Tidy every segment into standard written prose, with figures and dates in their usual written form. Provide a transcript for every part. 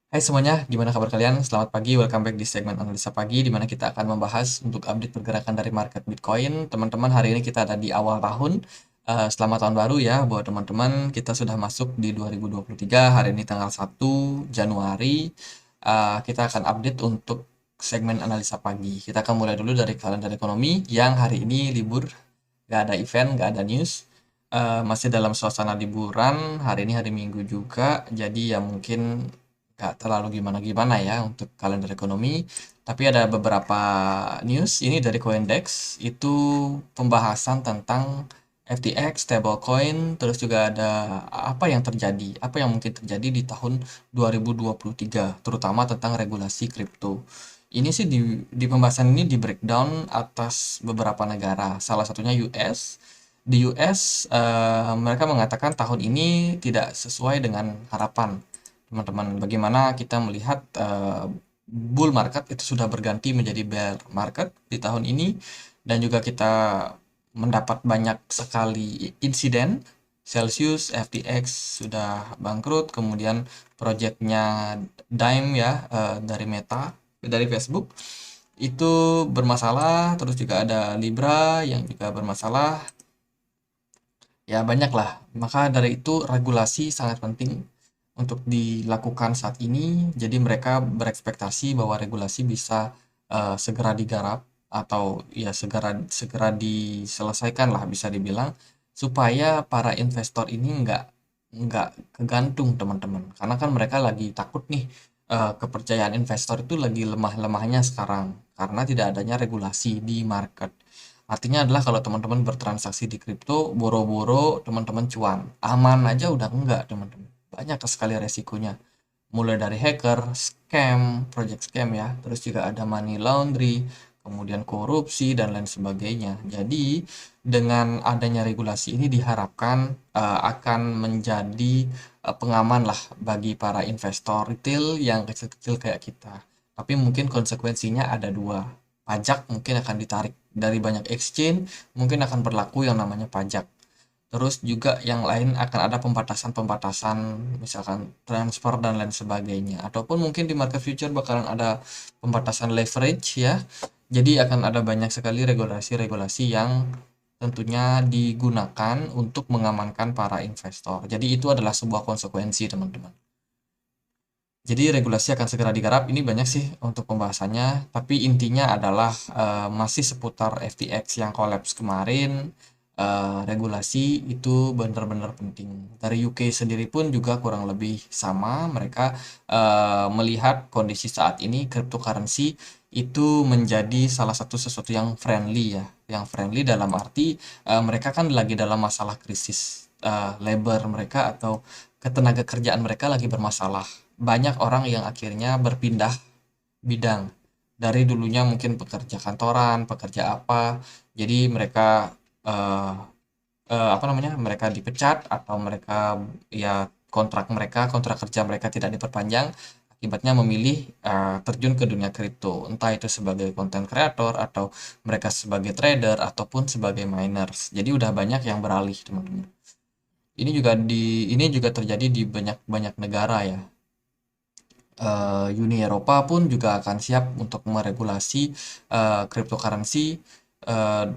Hai semuanya, gimana kabar kalian? Selamat pagi, welcome back di segmen Analisa Pagi, di mana kita akan membahas untuk update pergerakan dari market Bitcoin. Teman-teman, hari ini kita ada di awal tahun. Selamat tahun baru ya buat teman-teman. Kita sudah masuk di 2023, hari ini tanggal 1 Januari. Kita akan update untuk segmen Analisa Pagi. Kita akan mulai dulu dari kalender ekonomi yang hari ini libur, nggak ada event, nggak ada news. Masih dalam suasana liburan, hari ini hari Minggu juga, jadi ya mungkin nggak terlalu gimana-gimana ya untuk kalender ekonomi. Tapi ada beberapa news ini dari Coindex, itu pembahasan tentang FTX, stablecoin, terus juga ada apa yang mungkin terjadi di tahun 2023, terutama tentang regulasi kripto. Ini sih di pembahasan ini di breakdown atas beberapa negara, salah satunya US. Di US, mereka mengatakan tahun ini tidak sesuai dengan harapan teman-teman. Bagaimana kita melihat bull market itu sudah berganti menjadi bear market di tahun ini, dan juga kita mendapat banyak sekali insiden. Celsius, FTX sudah bangkrut, kemudian proyeknya Dime ya, dari Meta, dari Facebook itu bermasalah, terus juga ada Libra yang juga bermasalah. Ya banyak lah. Maka dari itu regulasi sangat penting untuk dilakukan saat ini. Jadi mereka berekspektasi bahwa regulasi bisa segera digarap atau ya segera segera diselesaikan lah bisa dibilang, supaya para investor ini nggak kegantung teman-teman. Karena kan mereka lagi takut nih, kepercayaan investor itu lagi lemah-lemahnya sekarang karena tidak adanya regulasi di market. Artinya adalah kalau teman-teman bertransaksi di kripto, boro-boro teman-teman cuan. Aman aja udah enggak, teman-teman. Banyak sekali resikonya. Mulai dari hacker, scam, project scam ya, terus juga ada money laundry, kemudian korupsi dan lain sebagainya. Jadi dengan adanya regulasi ini diharapkan akan menjadi pengaman lah bagi para investor retail yang kecil-kecil kayak kita. Tapi mungkin konsekuensinya ada dua. Pajak mungkin akan ditarik dari banyak exchange, mungkin akan berlaku yang namanya pajak. Terus juga yang lain akan ada pembatasan-pembatasan, misalkan transfer dan lain sebagainya. Ataupun mungkin di market future bakalan ada pembatasan leverage ya. Jadi akan ada banyak sekali regulasi-regulasi yang tentunya digunakan untuk mengamankan para investor. Jadi itu adalah sebuah konsekuensi, teman-teman. Jadi regulasi akan segera digarap. Ini banyak sih untuk pembahasannya, tapi intinya adalah masih seputar FTX yang collapse kemarin. Regulasi itu benar-benar penting. Dari UK sendiri pun juga kurang lebih sama. Mereka melihat kondisi saat ini cryptocurrency itu menjadi salah satu sesuatu yang friendly ya. Yang friendly dalam arti mereka kan lagi dalam masalah krisis labor mereka atau ketenaga kerjaan mereka lagi bermasalah. Banyak orang yang akhirnya berpindah bidang. Dari dulunya mungkin pekerja kantoran, pekerja apa, jadi mereka eh, apa namanya? Mereka dipecat atau mereka ya kontrak kerja mereka tidak diperpanjang, akibatnya memilih terjun ke dunia kripto, entah itu sebagai content creator atau mereka sebagai trader ataupun sebagai miners. Jadi udah banyak yang beralih, teman-teman. Ini juga terjadi di banyak-banyak negara ya. Uni Eropa pun juga akan siap untuk meregulasi cryptocurrency,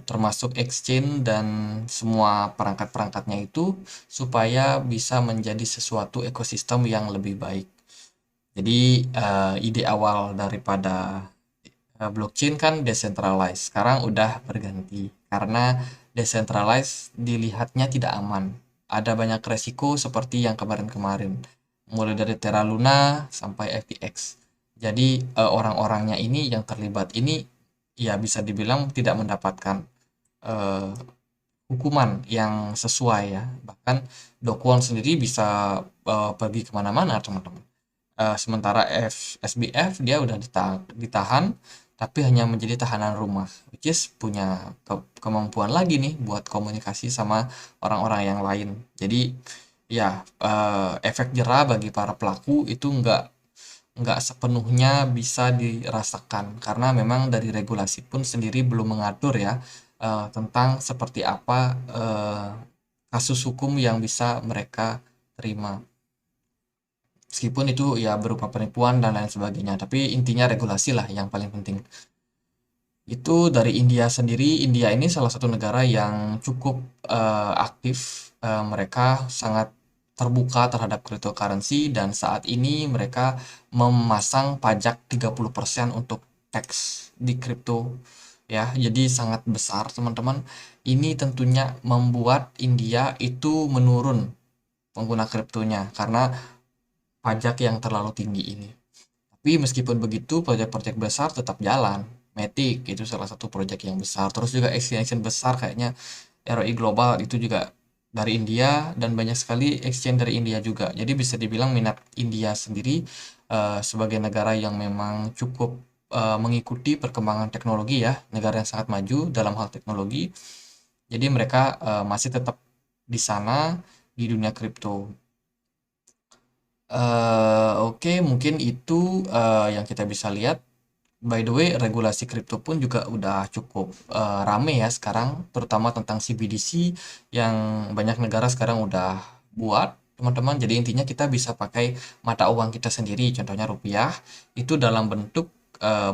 termasuk exchange dan semua perangkat-perangkatnya itu, supaya bisa menjadi sesuatu ekosistem yang lebih baik. Jadi ide awal daripada blockchain kan decentralized. Sekarang udah berganti karena decentralized dilihatnya tidak aman. Ada banyak resiko seperti yang kemarin-kemarin, mulai dari Terra Luna sampai FTX. Jadi orang-orangnya ini yang terlibat ini ya bisa dibilang tidak mendapatkan eh, hukuman yang sesuai ya. Bahkan Do Kwon sendiri bisa pergi kemana-mana, teman-teman. Sementara SBF dia udah ditahan, tapi hanya menjadi tahanan rumah, which is punya kemampuan lagi nih buat komunikasi sama orang-orang yang lain. Jadi ya efek jera bagi para pelaku itu nggak sepenuhnya bisa dirasakan karena memang dari regulasi pun sendiri belum mengatur ya tentang seperti apa kasus hukum yang bisa mereka terima. Meskipun itu ya berupa penipuan dan lain sebagainya, tapi intinya regulasi lah yang paling penting. Itu dari India sendiri. India ini salah satu negara yang cukup aktif. Mereka sangat terbuka terhadap cryptocurrency dan saat ini mereka memasang pajak 30% untuk tax di kripto ya. Jadi sangat besar, teman-teman. Ini tentunya membuat India itu menurun pengguna kriptonya karena pajak yang terlalu tinggi ini. Tapi meskipun begitu, proyek-proyek besar tetap jalan. Matic itu salah satu proyek yang besar. Terus juga exchange besar kayaknya ROI Global itu juga dari India dan banyak sekali exchange dari India juga. Jadi bisa dibilang minat India sendiri sebagai negara yang memang cukup mengikuti perkembangan teknologi ya, negara yang sangat maju dalam hal teknologi. Jadi mereka masih tetap di sana di dunia kripto. Oke, mungkin itu yang kita bisa lihat. By the way, regulasi kripto pun juga udah cukup rame ya sekarang, terutama tentang CBDC yang banyak negara sekarang udah buat, teman-teman. Jadi intinya kita bisa pakai mata uang kita sendiri, contohnya rupiah, itu dalam bentuk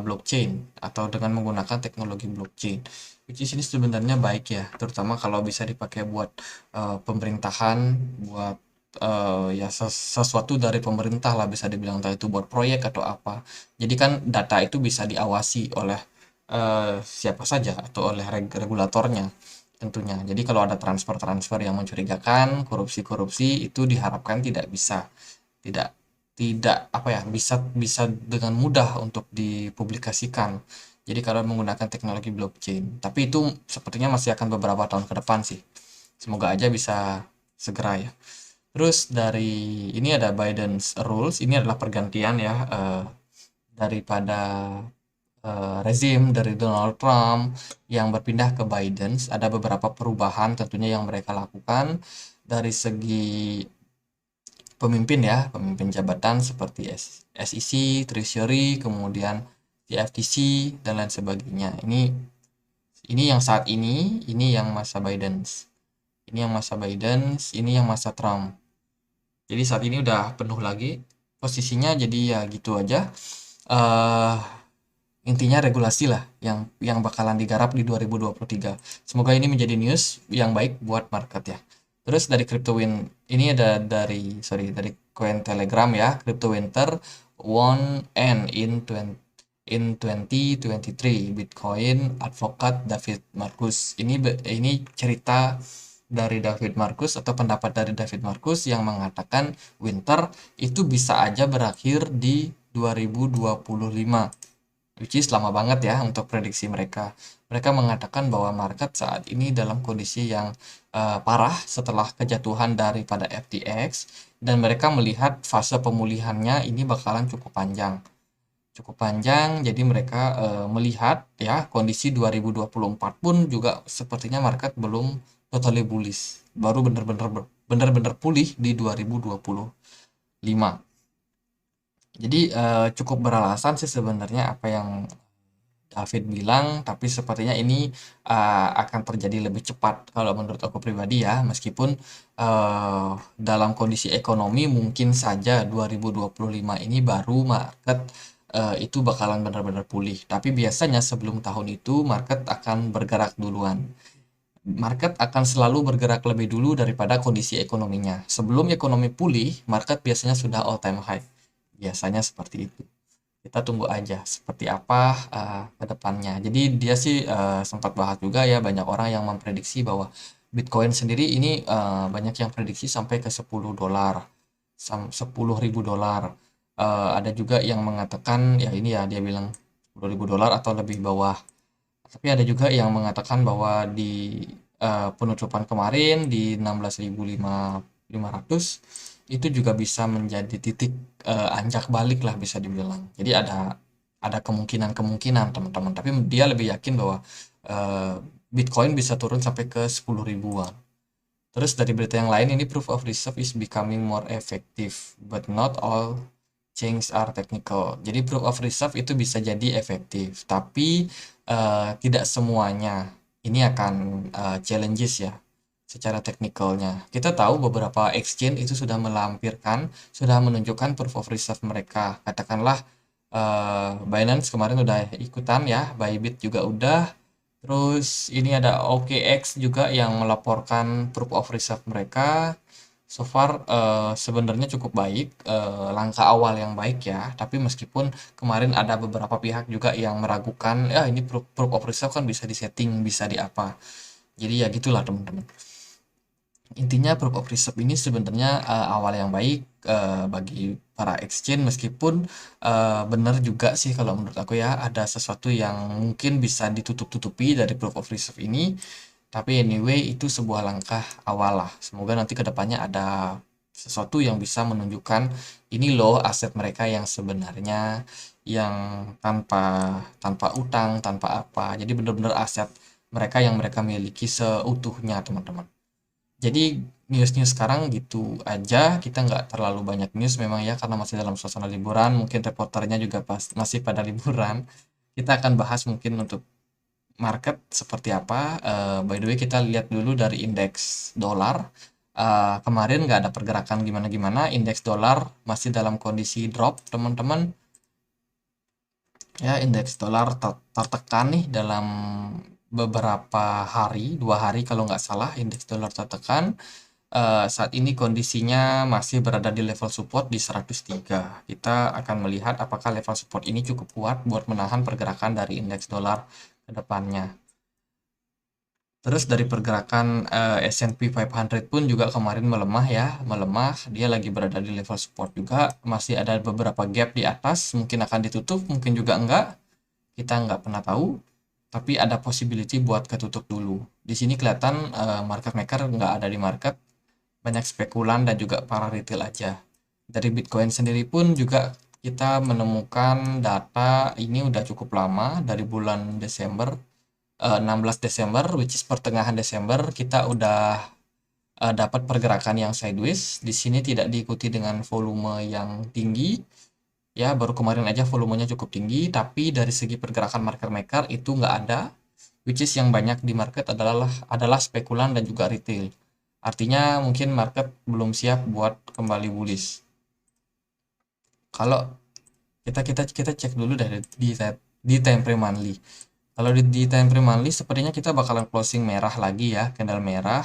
blockchain atau dengan menggunakan teknologi blockchain. Which is ini sebenarnya baik ya, terutama kalau bisa dipakai buat pemerintahan, buat ya sesuatu dari pemerintah lah bisa dibilang, entah itu buat proyek atau apa. Jadi kan data itu bisa diawasi oleh siapa saja atau oleh regulatornya tentunya. Jadi kalau ada transfer-transfer yang mencurigakan, korupsi-korupsi itu diharapkan tidak bisa, tidak tidak apa ya, bisa bisa dengan mudah untuk dipublikasikan. Jadi kalau menggunakan teknologi blockchain. Tapi itu sepertinya masih akan beberapa tahun ke depan sih. Semoga aja bisa segera ya. Terus dari ini ada Biden's rules, ini adalah pergantian ya daripada rezim dari Donald Trump yang berpindah ke Biden. Ada beberapa perubahan tentunya yang mereka lakukan dari segi pemimpin ya, pemimpin jabatan seperti SEC, Treasury, kemudian CFTC dan lain sebagainya. Ini yang saat ini yang masa Biden. Ini yang masa Biden, ini yang masa Trump. Jadi saat ini udah penuh lagi posisinya, jadi ya gitu aja. eh Intinya regulasi lah yang bakalan digarap di 2023. Semoga ini menjadi news yang baik buat market ya. Terus dari CryptoWin ini ada dari Coin Telegram ya, Crypto Winter won't end in 2023. Bitcoin Advocate David Marcus. Ini cerita dari David Marcus atau pendapat dari David Marcus yang mengatakan winter itu bisa aja berakhir di 2025. Which is lama banget ya untuk prediksi mereka. Mereka mengatakan bahwa market saat ini dalam kondisi yang parah setelah kejatuhan daripada FTX dan mereka melihat fase pemulihannya ini bakalan cukup panjang. Cukup panjang, jadi mereka melihat ya kondisi 2024 pun juga sepertinya market belum totally bullish. Baru benar-benar pulih di 2025. Jadi cukup beralasan sih sebenarnya apa yang David bilang, tapi sepertinya ini akan terjadi lebih cepat kalau menurut aku pribadi ya, meskipun dalam kondisi ekonomi mungkin saja 2025 ini baru market itu bakalan benar-benar pulih. Tapi biasanya sebelum tahun itu market akan bergerak duluan. Market akan selalu bergerak lebih dulu daripada kondisi ekonominya. Sebelum ekonomi pulih, market biasanya sudah all time high. Biasanya seperti itu. Kita tunggu aja seperti apa ke depannya. Jadi dia sih sempat bahas juga ya, banyak orang yang memprediksi bahwa Bitcoin sendiri ini banyak yang prediksi sampai ke $10, $10.000. Ada juga yang mengatakan ya ini ya dia bilang $10.000 atau lebih bawah. Tapi ada juga yang mengatakan bahwa di penutupan kemarin di 16.500 itu juga bisa menjadi titik anjak balik lah bisa dibilang. Jadi ada kemungkinan-kemungkinan teman-teman. Tapi dia lebih yakin bahwa eh, Bitcoin bisa turun sampai ke 10 ribuan. Terus dari berita yang lain ini proof of reserve is becoming more effective, but not all changes are technical. Jadi proof of reserve itu bisa jadi efektif, tapi tidak semuanya. Ini akan challenges ya. secara teknikalnya. Kita tahu beberapa exchange itu sudah melampirkan, sudah menunjukkan proof of reserve mereka. Katakanlah Binance kemarin udah ikutan ya, Bybit juga udah. Terus ini ada OKX juga yang melaporkan proof of reserve mereka. So far sebenarnya cukup baik, langkah awal yang baik ya. Tapi meskipun kemarin ada beberapa pihak juga yang meragukan, ya ini proof of reserve kan bisa disetting, bisa di apa. Jadi ya gitulah teman-teman. Intinya proof of reserve ini sebenarnya awal yang baik bagi para exchange, meskipun benar juga sih kalau menurut aku ya, ada sesuatu yang mungkin bisa ditutup-tutupi dari proof of reserve ini. Tapi anyway itu sebuah langkah awal lah. Semoga nanti kedepannya ada sesuatu yang bisa menunjukkan ini loh aset mereka yang sebenarnya, yang tanpa tanpa utang, tanpa apa. Jadi benar-benar aset mereka yang mereka miliki seutuhnya teman-teman. Jadi news-news sekarang gitu aja, kita nggak terlalu banyak news memang ya, karena masih dalam suasana liburan, mungkin reporternya juga masih pada liburan. Kita akan bahas mungkin untuk market seperti apa. By the way kita lihat dulu dari indeks dolar. Kemarin nggak ada pergerakan gimana-gimana, indeks dolar masih dalam kondisi drop teman-teman. Ya, indeks dolar tertekan nih dalam beberapa hari, 2 hari kalau nggak salah, indeks dolar tertekan. Saat ini kondisinya masih berada di level support di 103. Kita akan melihat apakah level support ini cukup kuat buat menahan pergerakan dari indeks dolar ke depannya. Terus dari pergerakan S&P 500 pun juga kemarin melemah ya, melemah. Dia lagi berada di level support juga, masih ada beberapa gap di atas, mungkin akan ditutup, mungkin juga enggak. Kita nggak pernah tahu, tapi ada possibility buat ketutup dulu. Di sini kelihatan market maker nggak ada di market, banyak spekulan dan juga para retail aja. Dari Bitcoin sendiri pun juga kita menemukan data ini udah cukup lama, dari bulan Desember, 16 Desember, which is pertengahan Desember, kita udah dapat pergerakan yang sideways. Di sini tidak diikuti dengan volume yang tinggi. Ya, baru kemarin aja volumenya cukup tinggi, tapi dari segi pergerakan market maker itu nggak ada, which is yang banyak di market adalah spekulan dan juga retail. Artinya mungkin market belum siap buat kembali bullish. Kalau kita kita kita cek dulu dari di time frame monthly. Kalau di time frame monthly sepertinya kita bakalan closing merah lagi ya, candle merah.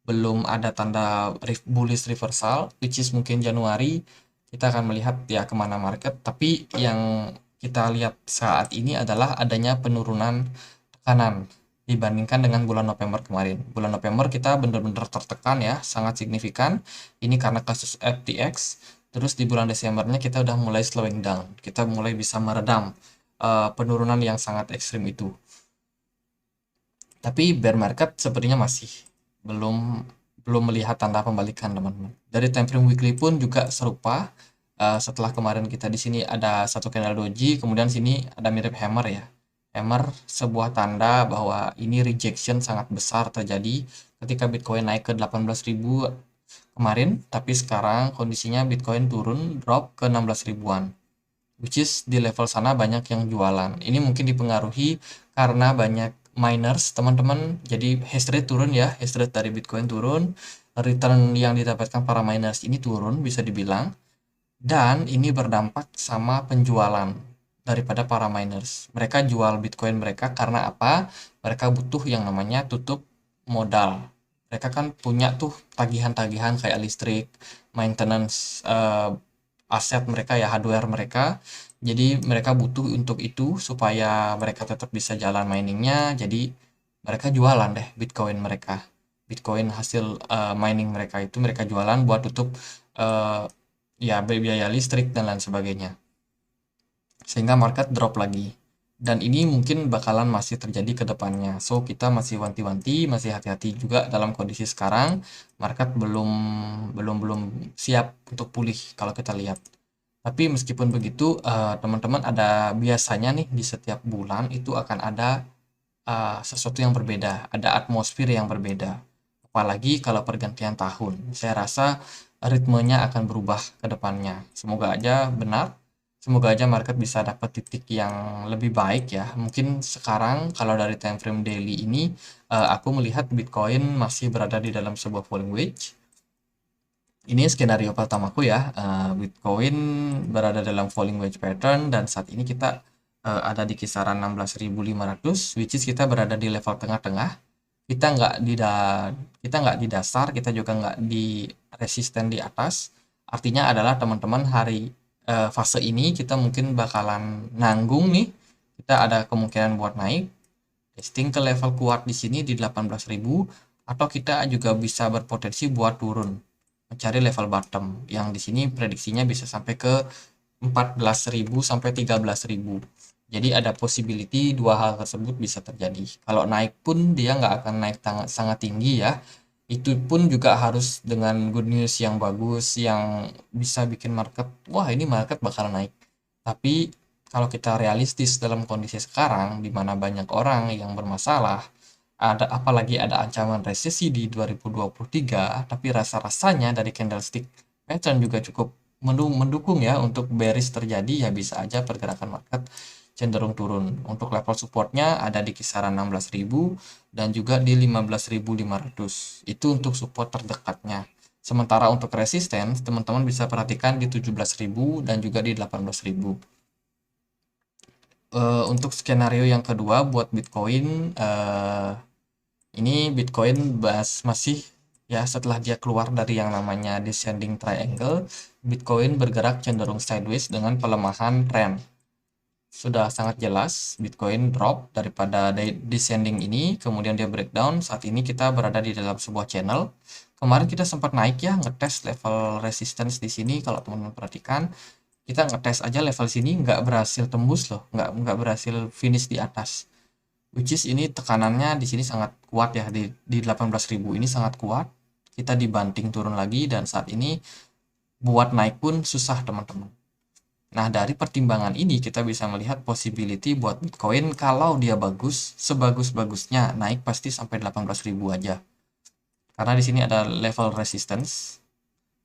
Belum ada tanda bullish reversal, which is mungkin Januari. Kita akan melihat ya kemana market. Tapi yang kita lihat saat ini adalah adanya penurunan tekanan dibandingkan dengan bulan November kemarin. Bulan November kita benar-benar tertekan ya, sangat signifikan. Ini karena kasus FTX. Terus di bulan Desembernya kita udah mulai slowing down. Kita mulai bisa meredam penurunan yang sangat ekstrim itu. Tapi bear market sepertinya masih belum belum melihat tanda pembalikan teman-teman. Dari time frame weekly pun juga serupa. Setelah kemarin kita di sini ada satu candle doji, kemudian sini ada mirip hammer ya. Hammer sebuah tanda bahwa ini rejection sangat besar terjadi ketika Bitcoin naik ke 18.000 kemarin, tapi sekarang kondisinya Bitcoin turun drop ke 16 ribuan. Which is di level sana banyak yang jualan. Ini mungkin dipengaruhi karena banyak miners teman-teman, jadi hash rate turun ya, hash rate dari Bitcoin turun, return yang didapatkan para miners ini turun bisa dibilang, dan ini berdampak sama penjualan daripada para miners. Mereka jual Bitcoin mereka karena apa? Mereka butuh yang namanya tutup modal. Mereka kan punya tuh tagihan-tagihan kayak listrik, maintenance aset mereka ya, hardware mereka. Jadi mereka butuh untuk itu supaya mereka tetap bisa jalan miningnya. Jadi mereka jualan deh Bitcoin mereka. Bitcoin hasil mining mereka itu mereka jualan buat tutup ya biaya listrik dan lain sebagainya. Sehingga market drop lagi. Dan ini mungkin bakalan masih terjadi ke depannya. So kita masih wanti-wanti, masih hati-hati juga dalam kondisi sekarang. Market belum belum belum siap untuk pulih kalau kita lihat. Tapi meskipun begitu, teman-teman ada biasanya nih di setiap bulan itu akan ada sesuatu yang berbeda, ada atmosfer yang berbeda. Apalagi kalau pergantian tahun. Saya rasa ritmenya akan berubah ke depannya. Semoga aja benar. Semoga aja market bisa dapat titik yang lebih baik ya. Mungkin sekarang kalau dari time frame daily ini, aku melihat Bitcoin masih berada di dalam sebuah falling wedge. Ini skenario pertamaku ya, Bitcoin berada dalam falling wedge pattern dan saat ini kita ada di kisaran 16.500, which is kita berada di level tengah-tengah. Kita nggak di kita nggak di dasar, kita juga nggak di resisten di atas. Artinya adalah teman-teman fase ini kita mungkin bakalan nanggung nih. Kita ada kemungkinan buat naik, testing ke level kuat di sini di 18.000, atau kita juga bisa berpotensi buat turun mencari level bottom yang di sini prediksinya bisa sampai ke 14.000 sampai 13.000. Jadi ada possibility dua hal tersebut bisa terjadi. Kalau naik pun dia nggak akan naik sangat tinggi ya. Itu pun juga harus dengan good news yang bagus yang bisa bikin market, wah ini market bakal naik. Tapi kalau kita realistis dalam kondisi sekarang di mana banyak orang yang bermasalah, apalagi ada ancaman resesi di 2023, tapi rasa-rasanya dari candlestick pattern juga cukup mendukung ya untuk bearish terjadi, ya bisa aja pergerakan market cenderung turun. Untuk level supportnya ada di kisaran 16.000 dan juga di 15.500. Itu untuk support terdekatnya. Sementara untuk resisten, teman-teman bisa perhatikan di 17.000 dan juga di 18.000. Untuk skenario yang kedua buat Bitcoin, ini Bitcoin masih ya setelah dia keluar dari yang namanya descending triangle, Bitcoin bergerak cenderung sideways dengan pelemahan trend. Sudah sangat jelas Bitcoin drop daripada descending ini, kemudian dia breakdown. Saat ini kita berada di dalam sebuah channel. Kemarin kita sempat naik ya, ngetes level resistance di sini. Kalau teman-teman perhatikan, kita ngetes aja level sini nggak berhasil tembus loh, nggak berhasil finish di atas. Which is ini tekanannya di sini sangat kuat ya, di 18.000 ini sangat kuat. Kita dibanting turun lagi dan saat ini buat naik pun susah teman-teman. Nah, dari pertimbangan ini kita bisa melihat possibility buat Bitcoin kalau dia bagus, sebagus-bagusnya naik pasti sampai 18.000 aja. Karena di sini ada level resistance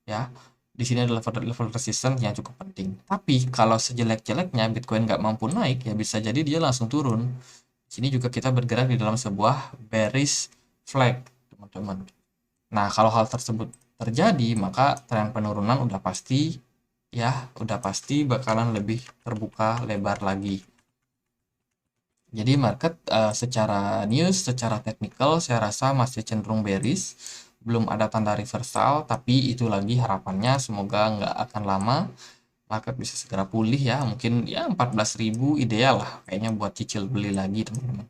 ya. Di sini ada level resistance yang cukup penting. Tapi kalau sejelek-jeleknya Bitcoin nggak mampu naik, ya bisa jadi dia langsung turun. Di sini juga kita bergerak di dalam sebuah bearish flag, teman-teman. Nah, kalau hal tersebut terjadi, maka tren penurunan udah pasti ya, udah pasti bakalan lebih terbuka lebar lagi. Jadi market secara news, secara teknikal saya rasa masih cenderung bearish. Belum ada tanda reversal, tapi itu lagi harapannya semoga nggak akan lama. Market bisa segera pulih ya, mungkin ya 14.000 ideal lah kayaknya buat cicil beli lagi teman-teman.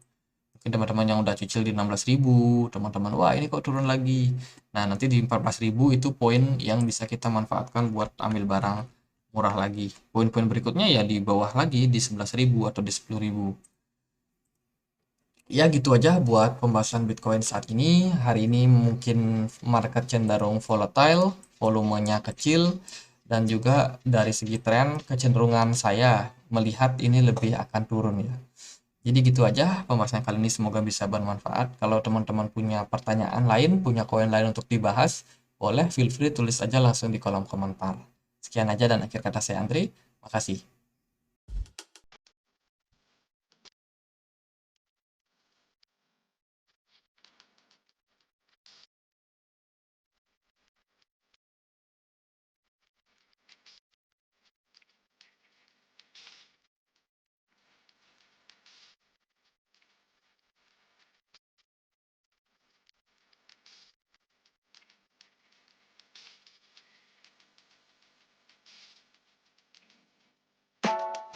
Mungkin teman-teman yang udah cicil di 16.000, teman-teman wah ini kok turun lagi. Nah nanti di 14.000 itu poin yang bisa kita manfaatkan buat ambil barang murah lagi. Poin-poin berikutnya ya di bawah lagi di 11.000 atau di 10.000. Ya gitu aja buat pembahasan Bitcoin saat ini. Hari ini mungkin market cenderung volatile, volumenya kecil, dan juga dari segi tren kecenderungan saya melihat ini lebih akan turun ya. Jadi gitu aja pembahasan kali ini, semoga bisa bermanfaat. Kalau teman-teman punya pertanyaan lain, punya koin lain untuk dibahas, boleh feel free tulis aja langsung di kolom komentar. Sekian aja dan akhir kata saya Andri, makasih.